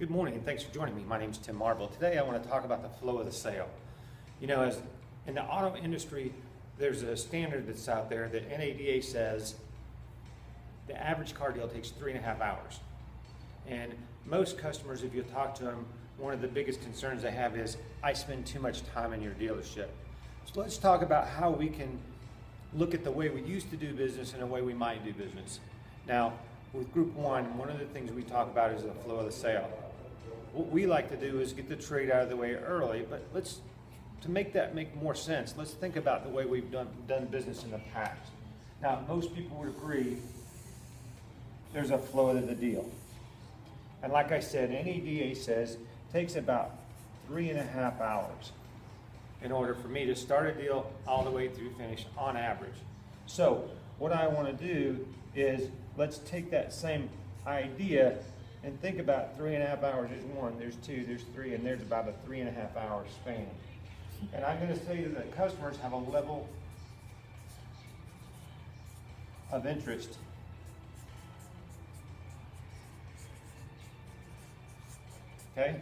Good morning and thanks for joining me. My name is Tim Marble. Today I want to talk about the flow of the sale. You know, as in the auto industry, there's a standard that's out there that NADA says the average car deal takes 3.5 hours. And most customers, if you talk to them, one of the biggest concerns they have is, I spend too much time in your dealership. So let's talk about how we can look at the way we used to do business and the way we might do business. Now, with Group 1, one of the things we talk about is the flow of the sale. What we like to do is get the trade out of the way early, but to make that make more sense, let's think about the way we've done business in the past. Now, most people would agree there's a flow of the deal. And like I said, NADA says it takes about 3.5 hours in order for me to start a deal all the way through finish on average. So what I want to do is let's take that same idea and think about 3.5 hours. There's 1, there's 2, there's 3, and there's about a 3.5 hour span. And I'm going to say that customers have a level of interest okay?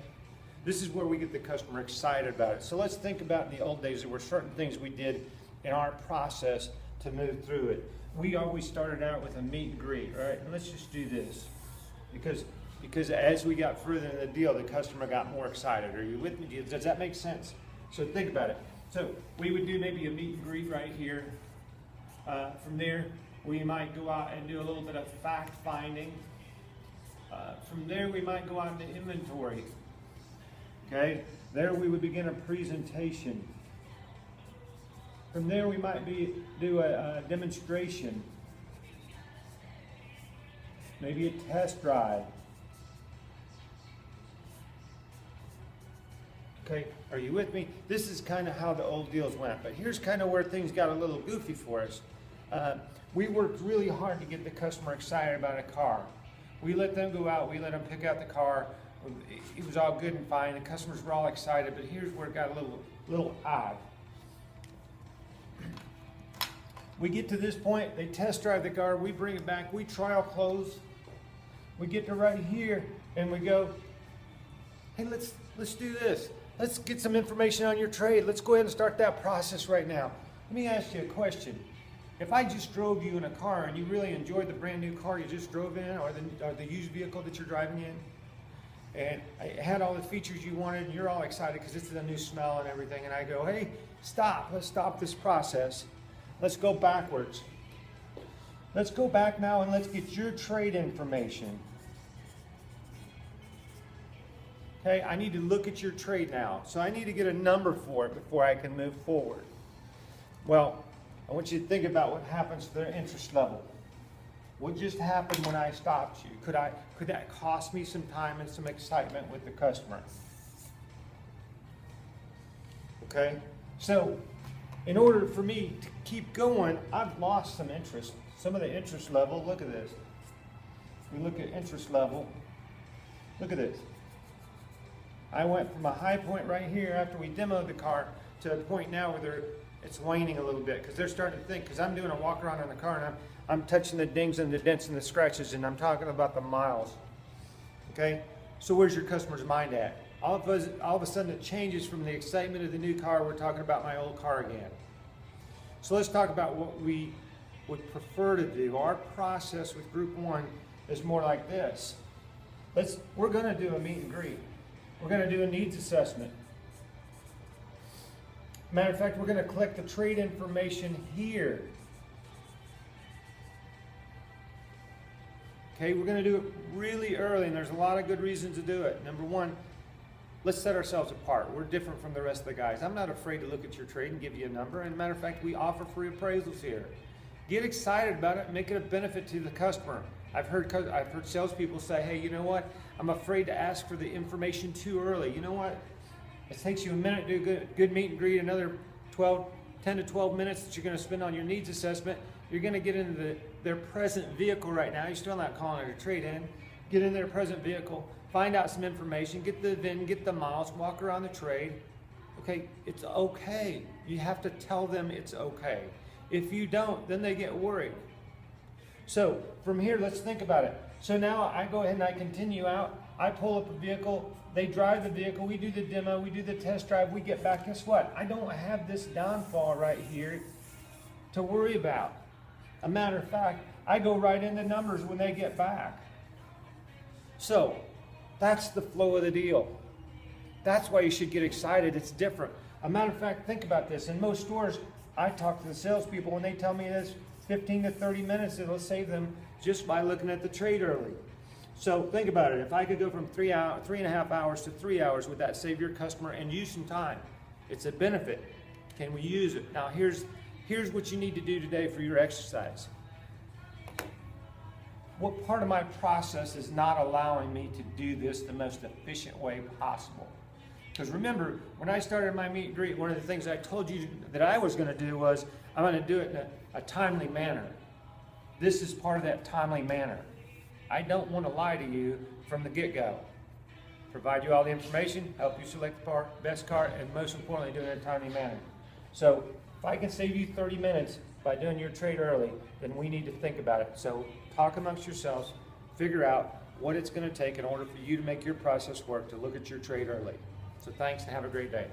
This is where we get the customer excited about it. So let's think about the old days. There were certain things we did in our process to move through it. We always started out with a meet and greet, right? And let's just do this. Because as we got further in the deal, the customer got more excited. Are you with me? Does that make sense? So think about it. So we would do maybe a meet and greet right here. From there, we might go out and do a little bit of fact finding. From there, we might go out into inventory. Okay, there we would begin a presentation. From there, we might do a demonstration, maybe a test drive. Okay, are you with me? This is kind of how the old deals went, but here's kind of where things got a little goofy for us. We worked really hard to get the customer excited about a car. We let them go out, we let them pick out the car. It was all good and fine, the customers were all excited, but here's where it got a little odd. We get to this point, they test drive the car, we bring it back, we trial close. We get to right here and we go, hey, let's do this. Let's get some information on your trade. Let's go ahead and start that process right now. Let me ask you a question. If I just drove you in a car and you really enjoyed the brand new car you just drove in, or the used vehicle that you're driving in, and it had all the features you wanted and you're all excited because it's a new smell and everything, and I go, hey, stop, let's stop this process. Let's go backwards. Let's go back now and let's get your trade information. Okay, I need to look at your trade now. So I need to get a number for it before I can move forward. Well, I want you to think about what happens to their interest level. What just happened when I stopped you? Could that cost me some time and some excitement with the customer? Okay, so in order for me to keep going, I've lost some interest. Some of the interest level, look at this. We look at interest level, look at this. I went from a high point right here after we demoed the car to a point now where it's waning a little bit because they're starting to think, because I'm doing a walk around on the car and I'm touching the dings and the dents and the scratches and I'm talking about the miles. Okay, so where's your customer's mind at? All of a sudden it changes from the excitement of the new car, we're talking about my old car again. So let's talk about what we would prefer to do. Our process with Group 1 is more like this. We're going to do a meet and greet. We're going to do a needs assessment. Matter of fact, we're going to collect the trade information here. Okay, we're going to do it really early, and there's a lot of good reasons to do it. Number one, let's set ourselves apart. We're different from the rest of the guys. I'm not afraid to look at your trade and give you a number. And matter of fact, we offer free appraisals here. Get excited about it and make it a benefit to the customer. I've heard salespeople say, hey, you know what? I'm afraid to ask for the information too early. You know what? It takes you a minute to do a good meet and greet, another 10 to 12 minutes that you're going to spend on your needs assessment. You're going to get into their present vehicle right now. You're still not calling it a trade-in. Get in their present vehicle, find out some information, get the VIN, get the miles, walk around the trade. Okay, it's okay. You have to tell them it's okay. If you don't, then they get worried. So from here, let's think about it. So now I go ahead and I continue out I pull up a vehicle, they drive the vehicle, we do the demo, we do the test drive, we get back, guess what? I don't have this downfall right here to worry about. A matter of fact, I go right into numbers when they get back. So, that's the flow of the deal. That's why you should get excited. It's different. A matter of fact, think about this. In most stores, I talk to the salespeople and they tell me this 15 to 30 minutes it'll save them just by looking at the trade early. So think about it. If I could go from 3.5 hours to 3 hours, would that save your customer and you some time? It's a benefit. Can we use it? Now here's what you need to do today for your exercise. What part of my process is not allowing me to do this the most efficient way possible? Because remember, when I started my meet and greet, one of the things I told you that I was going to do was I'm going to do it in a timely manner. This is part of that timely manner. I don't want to lie to you from the get-go. Provide you all the information, help you select the best car, and most importantly, do it in a timely manner. So if I can save you 30 minutes by doing your trade early, then we need to think about it. So talk amongst yourselves, figure out what it's going to take in order for you to make your process work to look at your trade early. So thanks and have a great day.